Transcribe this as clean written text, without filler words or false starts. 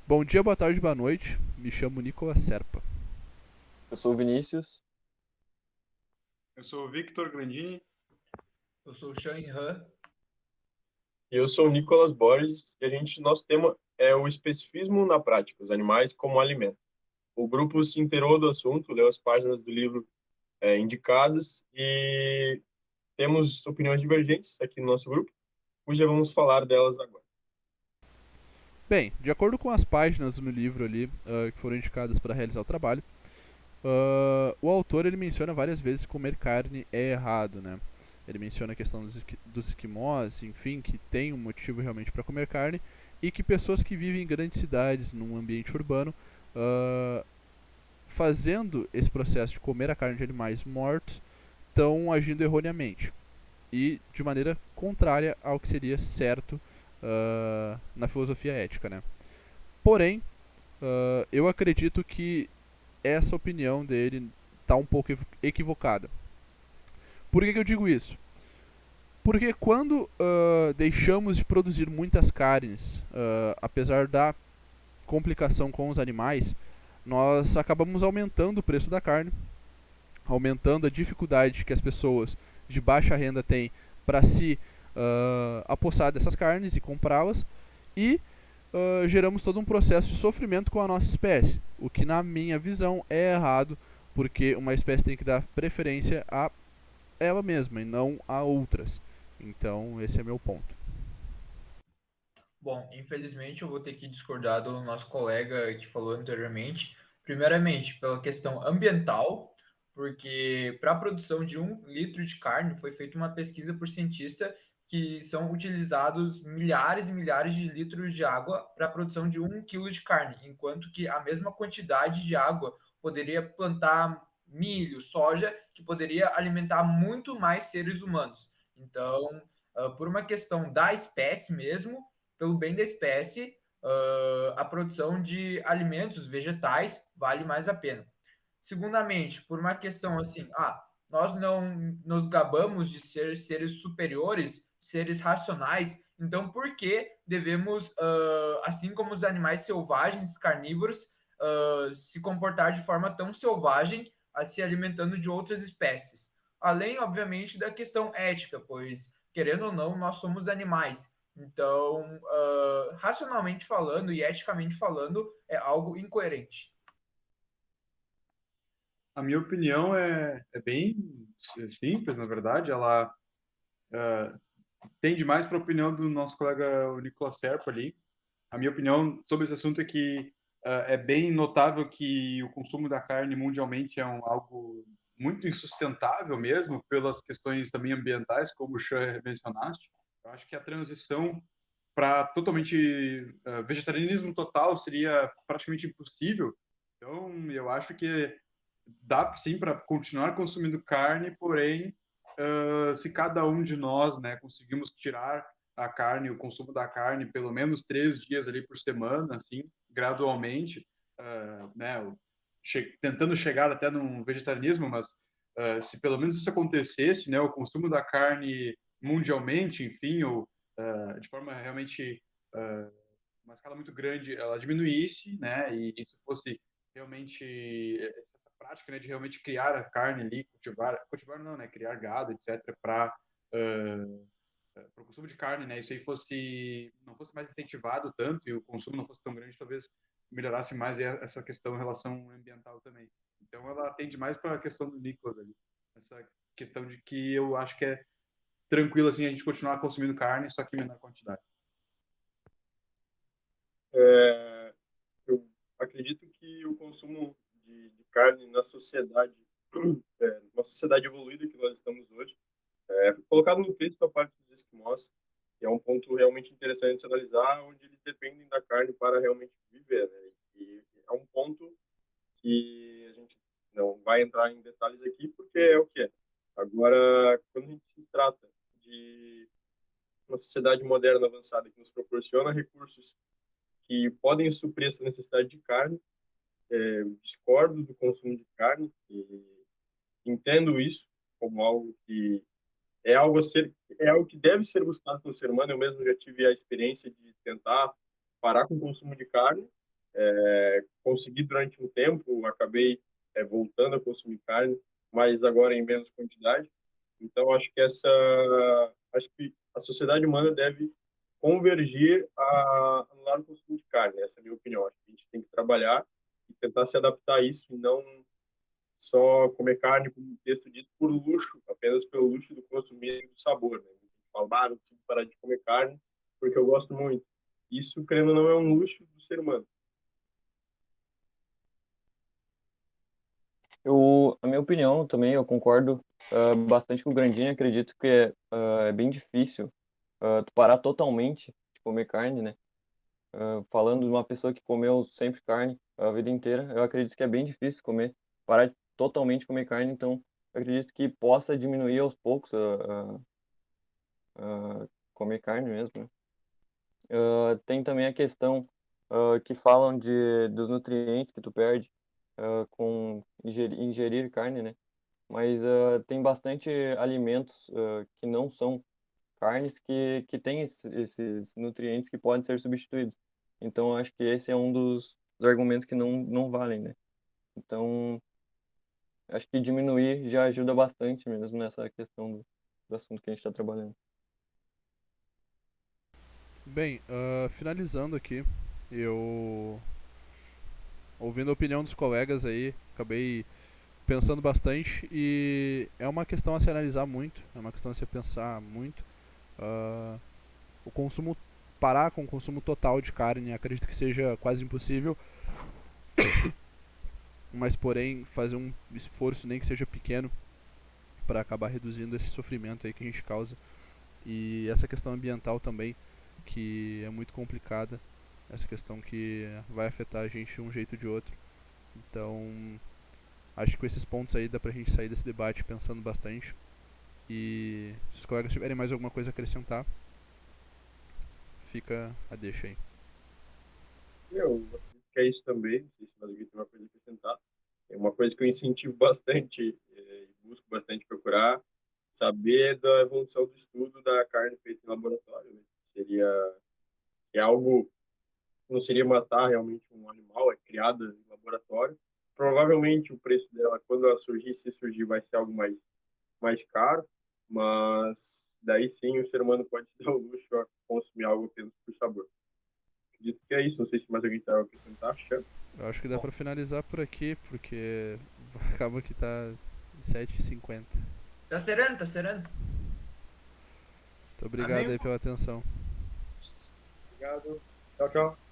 Bom dia, boa tarde, boa noite. Me chamo Nicolas Serpa. Eu sou o Vinícius. Eu sou o Victor Grandini. Eu sou o Shan Han. E eu sou o Nicolas Borges e nosso tema é o especificismo na prática, os animais como alimento. O grupo se inteirou do assunto, leu as páginas do livro indicadas e temos opiniões divergentes aqui no nosso grupo, hoje vamos falar delas agora. Bem, de acordo com as páginas no livro ali que foram indicadas para realizar o trabalho, o autor ele menciona várias vezes que comer carne é errado, né? Ele menciona a questão dos esquimós, enfim, que tem um motivo realmente para comer carne e que pessoas que vivem em grandes cidades, num ambiente urbano, fazendo esse processo de comer a carne de animais mortos, estão agindo erroneamente e de maneira contrária ao que seria certo na filosofia ética, né? Porém, eu acredito que essa opinião dele está um pouco equivocada. Por que eu digo isso? Porque quando deixamos de produzir muitas carnes, apesar da complicação com os animais, nós acabamos aumentando o preço da carne, aumentando a dificuldade que as pessoas de baixa renda têm para se apossar dessas carnes e comprá-las, e geramos todo um processo de sofrimento com a nossa espécie, o que na minha visão é errado, porque uma espécie tem que dar preferência a ela mesma e não a outras. Então esse é meu ponto. Bom, infelizmente eu vou ter que discordar do nosso colega que falou anteriormente. Primeiramente, pela questão ambiental, porque para a produção de 1 litro de carne foi feita uma pesquisa por cientista que são utilizados milhares e milhares de litros de água para a produção de 1 quilo de carne, enquanto que a mesma quantidade de água poderia plantar milho, soja, que poderia alimentar muito mais seres humanos. Então, por uma questão da espécie mesmo, pelo bem da espécie, a produção de alimentos vegetais vale mais a pena. Segundamente, por uma questão assim, nós não nos gabamos de ser seres superiores, seres racionais, então por que devemos, assim como os animais selvagens, carnívoros, se comportar de forma tão selvagem, se alimentando de outras espécies? Além, obviamente, da questão ética, pois, querendo ou não, nós somos animais. Então, racionalmente falando e eticamente falando, é algo incoerente. A minha opinião é bem simples, na verdade. Ela tende mais para a opinião do nosso colega o Nicolas Serpa ali. A minha opinião sobre esse assunto é que é bem notável que o consumo da carne mundialmente é algo muito insustentável mesmo, pelas questões também ambientais, como o Chan mencionaste. Eu acho que a transição para totalmente vegetarianismo total seria praticamente impossível. Então, eu acho que dá sim para continuar consumindo carne, porém, se cada um de nós, né, conseguimos tirar a carne, o consumo da carne, pelo menos 3 dias ali por semana, assim, gradualmente, né, tentando chegar até num vegetarianismo, mas se pelo menos isso acontecesse, né, o consumo da carne mundialmente, enfim, ou de forma realmente uma escala muito grande, ela diminuísse, né, e isso fosse realmente essa prática, né, de realmente criar a carne ali, cultivar não, né, criar gado, etc, para o consumo de carne, né, isso aí não fosse mais incentivado tanto e o consumo não fosse tão grande, talvez melhorasse mais essa questão em relação ambiental também. Então ela atende mais para a questão do Nicolas ali, essa questão de que eu acho que é tranquilo assim a gente continuar consumindo carne, só que em menor quantidade. Eu acredito que o consumo de carne na sociedade, uma sociedade evoluída que nós estamos hoje, colocado no texto a parte dos esquimós, que é um ponto realmente interessante de se analisar, onde eles dependem da carne para realmente viver, né? E é um ponto que a gente não vai entrar em detalhes aqui, porque é o que é. Agora, quando a gente se trata de uma sociedade moderna avançada que nos proporciona recursos que podem suprir essa necessidade de carne, discordo do consumo de carne e entendo isso como algo que é algo que deve ser buscado pelo ser humano. Eu mesmo já tive a experiência de tentar parar com o consumo de carne Consegui durante um tempo, acabei voltando a consumir carne, mas agora em menos quantidade. Então acho que a sociedade humana deve convergir a anular o consumo de carne. Essa é a minha opinião. Acho que a gente tem que trabalhar e tentar se adaptar a isso e não só comer carne, como o texto diz, por luxo, apenas pelo luxo do consumismo e do sabor. Né? Falar, não preciso parar de comer carne porque eu gosto muito. Isso, querendo ou não, é um luxo do ser humano. A minha opinião também, eu concordo bastante com o Grandinho. Acredito que é bem difícil tu parar totalmente de comer carne, né? Falando de uma pessoa que comeu sempre carne a vida inteira, eu acredito que é bem difícil parar de totalmente comer carne. Então, eu acredito que possa diminuir aos poucos comer carne mesmo, né? Tem também a questão que falam dos nutrientes que tu perde com ingerir carne, né? Mas tem bastante alimentos que não são carnes que têm esses nutrientes que podem ser substituídos. Então, eu acho que esse é um dos argumentos que não valem, né? Então, acho que diminuir já ajuda bastante mesmo nessa questão do assunto que a gente está trabalhando. Bem, finalizando aqui, eu ouvindo a opinião dos colegas aí, acabei pensando bastante e é uma questão a se analisar muito, é uma questão a se pensar muito. Ah, o consumo parar com o consumo total de carne, acredito que seja quase impossível, mas porém fazer um esforço nem que seja pequeno para acabar reduzindo esse sofrimento aí que a gente causa e essa questão ambiental também que é muito complicada, essa questão que vai afetar a gente de um jeito ou de outro. Então, acho que com esses pontos aí dá pra gente sair desse debate pensando bastante. E se os colegas tiverem mais alguma coisa a acrescentar, fica a deixa aí. Eu acredito que é isso também. Não sei se o Rodrigo tem uma coisa a acrescentar. É uma coisa que eu incentivo bastante e busco bastante procurar saber da evolução do estudo da carne feita em laboratório. Né? É algo não seria matar realmente um animal, é criada em laboratório. Provavelmente o preço dela, quando ela surgir, se surgir, vai ser algo mais caro, mas daí sim o ser humano pode se dar o luxo a consumir algo apenas por sabor. Acredito que é isso, não sei se mais alguém tem algo a acrescentar, Xan. Eu acho que dá pra finalizar por aqui, porque acaba que tá 7h50. Tá sereno, tá sereno. Muito obrigado aí pela atenção. Obrigado. Tchau, tchau.